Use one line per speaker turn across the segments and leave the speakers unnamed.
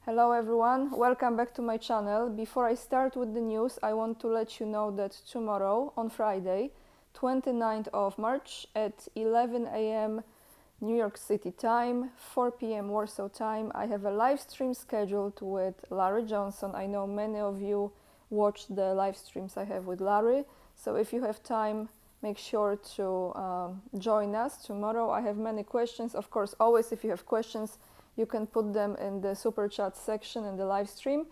Hello everyone, welcome back to my channel. Before I start with the news, I want to let you know that tomorrow, on Friday, 29th of March at 11 a.m. New York City time, 4 p.m. Warsaw time, I have a live stream scheduled with Larry Johnson. I know many of you watch the live streams I have with Larry, so if you have time, make sure to join us tomorrow. I have many questions. Of course, always if you have questions, you can put them in the super chat section in the live stream.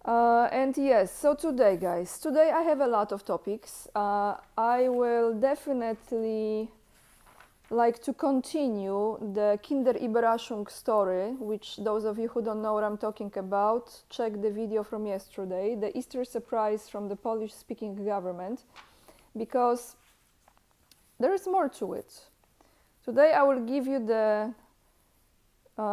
And yes, so today, guys, today I have a lot of topics. I will definitely like to continue the Kinderüberraschung story, which those of you who don't know what I'm talking about, check the video from yesterday, the Easter surprise from the Polish-speaking government, because there is more to it. Today I will give you the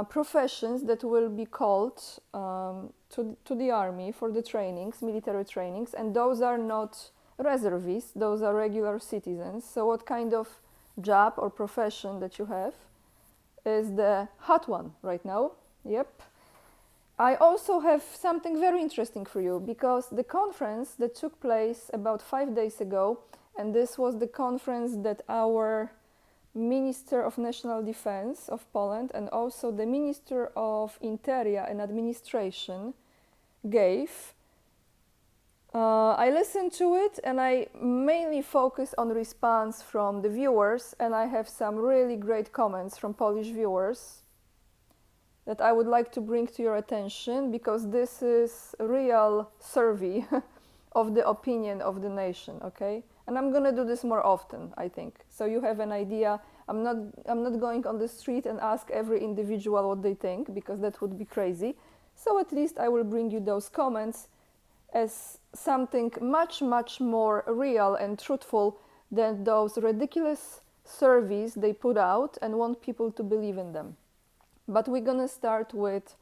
professions that will be called to the army for the trainings, military trainings, and those are not reservists, those are regular citizens. So what kind of job or profession that you have is the hot one right now. Yep. I also have something very interesting for you, because the conference that took place about 5 days ago, and this was the conference that our Minister of National Defense of Poland and also the Minister of Interior and Administration gave. I listened to it and I mainly focus on response from the viewers, and I have some really great comments from Polish viewers that I would like to bring to your attention, because this is a real survey of the opinion of the nation, okay? And I'm gonna do this more often, I think, so you have an idea. I'm not going on the street and ask every individual what they think, because that would be crazy. So at least I will bring you those comments as something much more real and truthful than those ridiculous surveys they put out and want people to believe in them. But we're gonna start with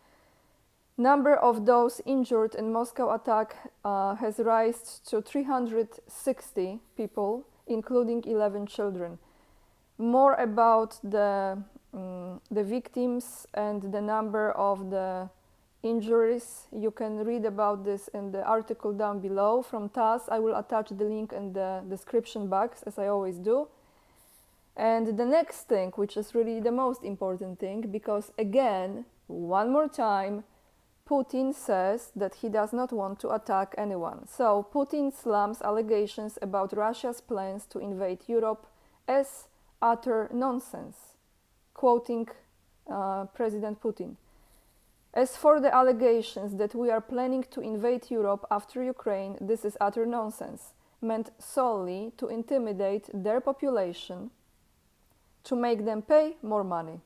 number of those injured in Moscow attack has risen to 360 people, including 11 children. More about the victims and the number of the injuries, you can read about this in the article down below from TASS. I will attach the link in the description box, as I always do. And the next thing, which is really the most important thing, because again, one more time, Putin says that he does not want to attack anyone. So Putin slams allegations about Russia's plans to invade Europe as utter nonsense, quoting President Putin. As for the allegations that we are planning to invade Europe after Ukraine, this is utter nonsense, meant solely to intimidate their population, to make them pay more money.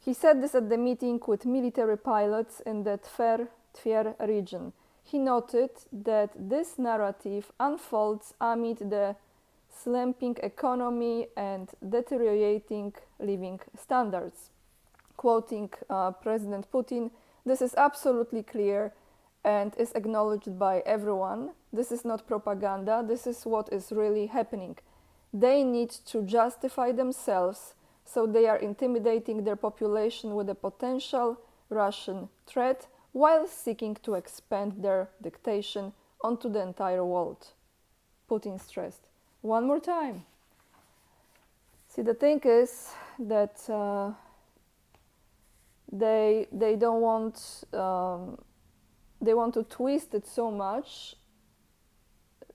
He said this at the meeting with military pilots in the Tver region. He noted that this narrative unfolds amid the slumping economy and deteriorating living standards. Quoting President Putin, this is absolutely clear and is acknowledged by everyone. This is not propaganda, this is what is really happening. They need to justify themselves, so they are intimidating their population with a potential Russian threat while seeking to expand their dictation onto the entire world, Putin stressed. One more time. See, the thing is that they don't want, they want to twist it so much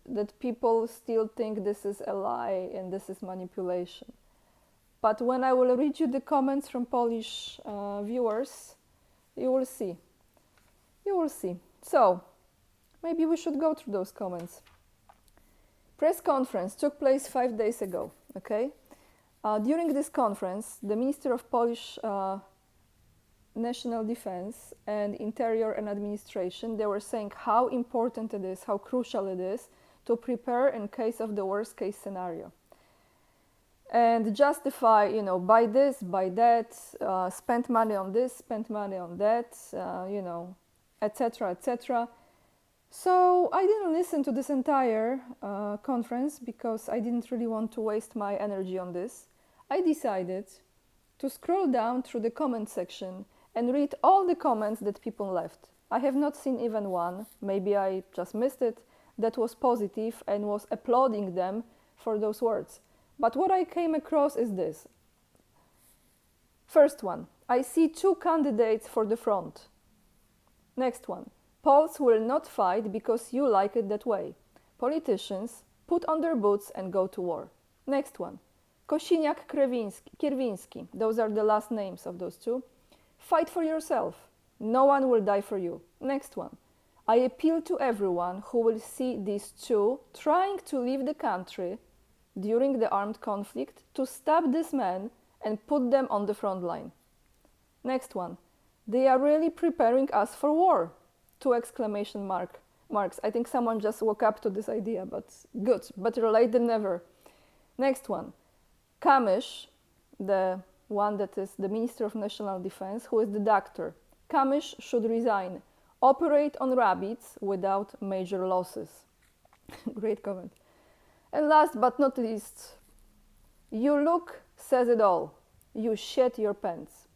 that people still think this is a lie and this is manipulation. But when I will read you the comments from Polish viewers, you will see. You will see. So, maybe we should go through those comments. Press conference took place 5 days ago, okay? During this conference, the Minister of Polish National Defense and Interior and Administration, they were saying how important it is, how crucial it is to prepare in case of the worst case scenario. And justify, you know, buy this, buy that, spend money on this, spend money on that, you know, etc., etc. So I didn't listen to this entire conference because I didn't really want to waste my energy on this. I decided to scroll down through the comment section and read all the comments that people left. I have not seen even one, maybe I just missed it, that was positive and was applauding them for those words. But what I came across is this. First one, I see 2 candidates for the front. Next one, Poles will not fight because you like it that way. Politicians put on their boots and go to war. Next one, Kierwiński, those are the last names of those 2. Fight for yourself. No one will die for you. Next one, I appeal to everyone who will see these 2 trying to leave the country during the armed conflict to stop this man and put them on the front line. Next one, they are really preparing us for war. 2 exclamation marks. I think someone just woke up to this idea, but good, better late than never. Next one, Kamysz, the one that is the Minister of National Defense, who is the doctor. Kamysz should resign. Operate on rabbits without major losses. Great comment. And last but not least, your look says it all. You shed your pants.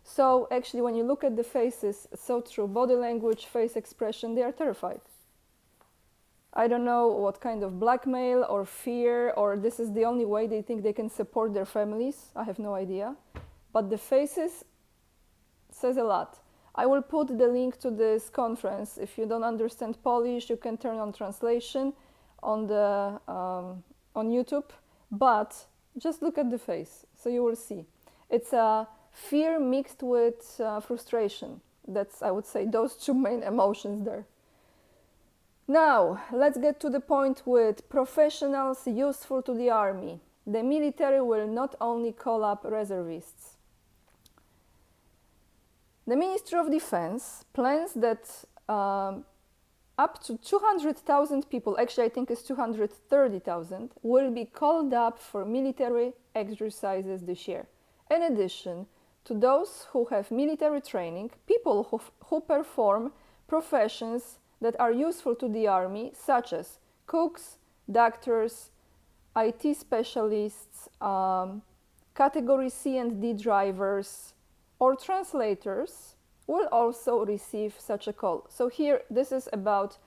So actually, when you look at the faces, so true, body language, face expression, they are terrified. I don't know what kind of blackmail or fear, or this is the only way they think they can support their families. I have no idea. But the faces says a lot. I will put the link to this conference. If you don't understand Polish, you can turn on translation on the on YouTube. But just look at the face, so you will see. It's a fear mixed with frustration. That's, I would say, those 2 main emotions there. Now, let's get to the point with professionals useful to the army. The military will not only call up reservists. The Ministry of Defense plans that up to 200,000 people, actually I think it's 230,000, will be called up for military exercises this year. In addition to those who have military training, people who perform professions that are useful to the army, such as cooks, doctors, IT specialists, category C and D drivers, or translators, will also receive such a call. So here, this is about,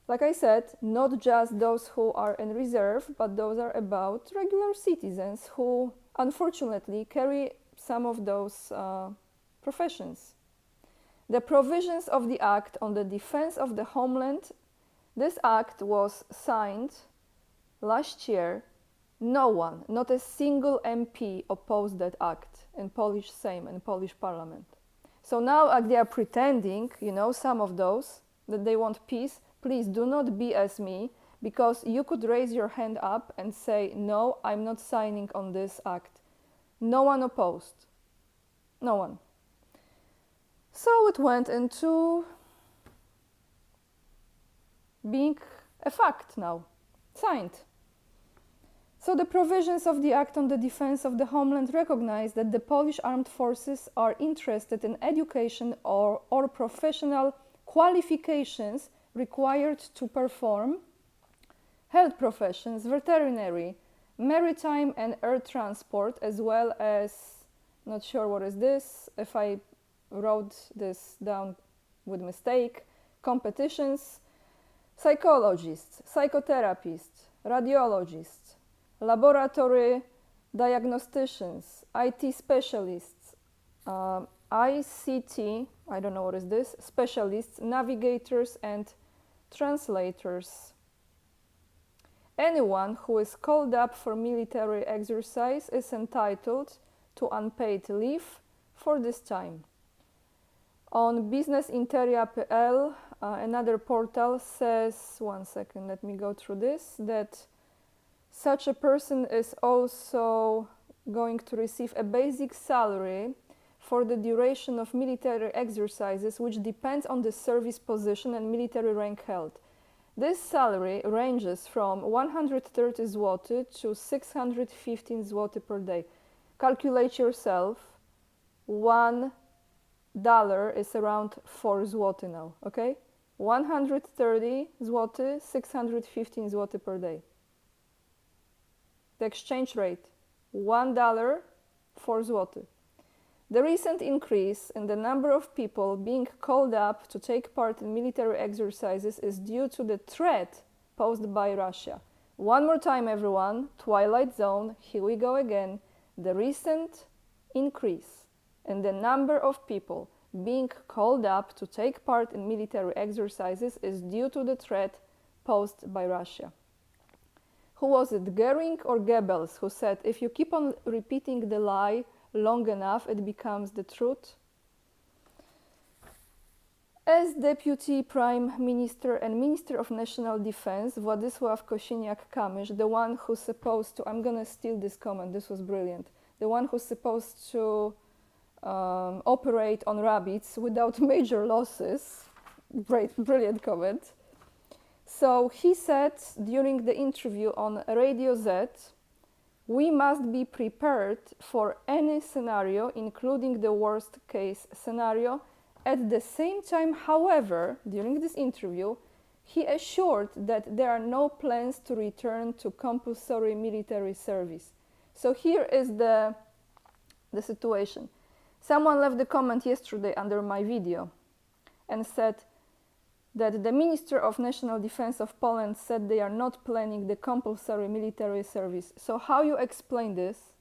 like I said, not just those who are in reserve, but those are about regular citizens who unfortunately carry some of those professions. The provisions of the Act on the Defense of the Homeland, this act was signed last year. No one, not a single MP opposed that act in Polish Sejm and Polish Parliament. So now they are pretending, some of those, that they want peace. Please do not BS me, because you could raise your hand up and say, no, I'm not signing on this act. No one opposed. No one. So it went into being a fact now, signed. So the provisions of the Act on the Defense of the Homeland recognize that the Polish armed forces are interested in education or professional qualifications required to perform health professions, veterinary, maritime and air transport, as well as, not sure what is this, if I wrote this down with mistake, competitions, psychologists, psychotherapists, radiologists, laboratory diagnosticians, IT specialists, ICT, I don't know what is this, specialists, navigators and translators. Anyone who is called up for military exercise is entitled to unpaid leave for this time. On businessinteria.pl, another portal says, one second, let me go through this, that such a person is also going to receive a basic salary for the duration of military exercises, which depends on the service position and military rank held. This salary ranges from 130 zloty to 615 zloty per day. Calculate yourself, $1 is around 4 zloty now, okay? 130 zloty, 615 zloty per day. The exchange rate, $1, 4 zloty. The recent increase in the number of people being called up to take part in military exercises is due to the threat posed by Russia. One more time, everyone, Twilight Zone, here we go again. The recent increase in the number of people being called up to take part in military exercises is due to the threat posed by Russia. Who was it, Goering or Goebbels, who said, if you keep on repeating the lie long enough, it becomes the truth? As Deputy Prime Minister and Minister of National Defense, Władysław Kosiniak-Kamysz, the one who's supposed to, I'm gonna steal this comment, this was brilliant, the one who's supposed to operate on rabbits without major losses, brilliant comment. So he said during the interview on Radio Z, we must be prepared for any scenario, including the worst case scenario. At the same time, however, during this interview, he assured that there are no plans to return to compulsory military service. So here is the situation. Someone left a comment yesterday under my video and said that the Minister of National Defense of Poland said they are not planning the compulsory military service. So how you explain this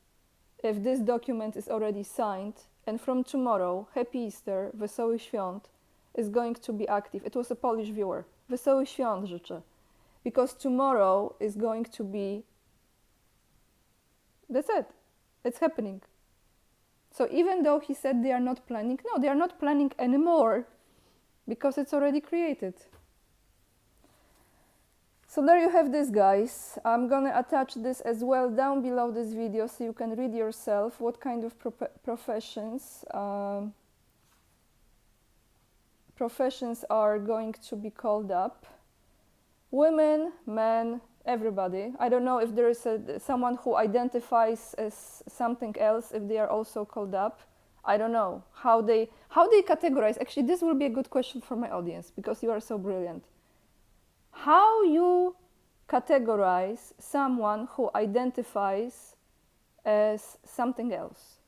if this document is already signed and from tomorrow, Happy Easter, Wesołych Świąt, is going to be active? It was a Polish viewer. Wesołych Świąt życzę. Because tomorrow is going to be, that's it, it's happening. So even though he said they are not planning, no, they are not planning anymore because it's already created. So there you have this, guys. I'm gonna attach this as well down below this video so you can read yourself what kind of professions are going to be called up. Women, men, everybody. I don't know if there is someone who identifies as something else, if they are also called up. I don't know how they categorize. Actually, this will be a good question for my audience because you are so brilliant. How you categorize someone who identifies as something else?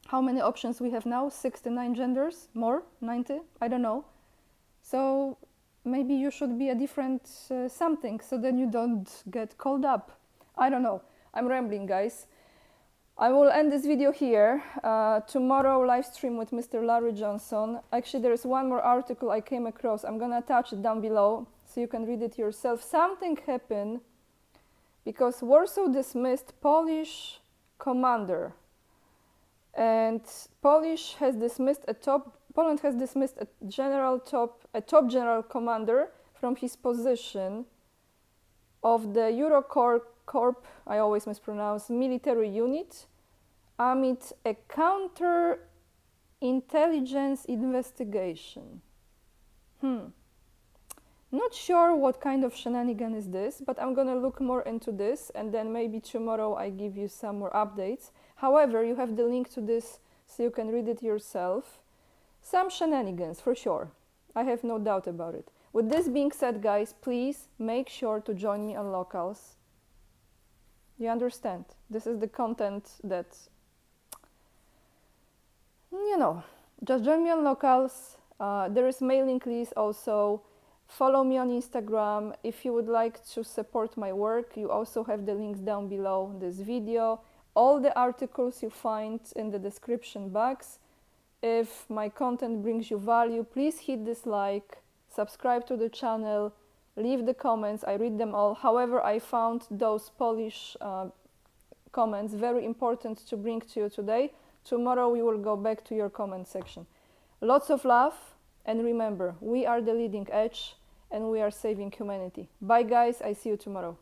How many options we have now? 69 genders? More? 90? I don't know. So maybe you should be a different something so then you don't get called up. I don't know. I'm rambling, guys. I will end this video here. Tomorrow live stream with Mr. Larry Johnson. Actually, there is one more article I came across. I'm gonna attach it down below so you can read it yourself. Something happened because Warsaw dismissed Polish commander, and Poland has dismissed a top general commander from his position of the Eurocorps, I always mispronounce, military unit amid a counter-intelligence investigation. Not sure what kind of shenanigan is this, but I'm gonna look more into this and then maybe tomorrow I give you some more updates. However, you have the link to this so you can read it yourself. Some shenanigans, for sure. I have no doubt about it. With this being said, guys, please make sure to join me on Locals. You understand? This is the content that, you know, just join me on Locals. There is mailing list also. Follow me on Instagram. If you would like to support my work, you also have the links down below this video. All the articles you find in the description box. If my content brings you value, please hit this like, subscribe to the channel, leave the comments, I read them all. However, I found those Polish comments very important to bring to you today. Tomorrow we will go back to your comment section. Lots of love, and remember, we are the leading edge and we are saving humanity. Bye guys, I see you tomorrow.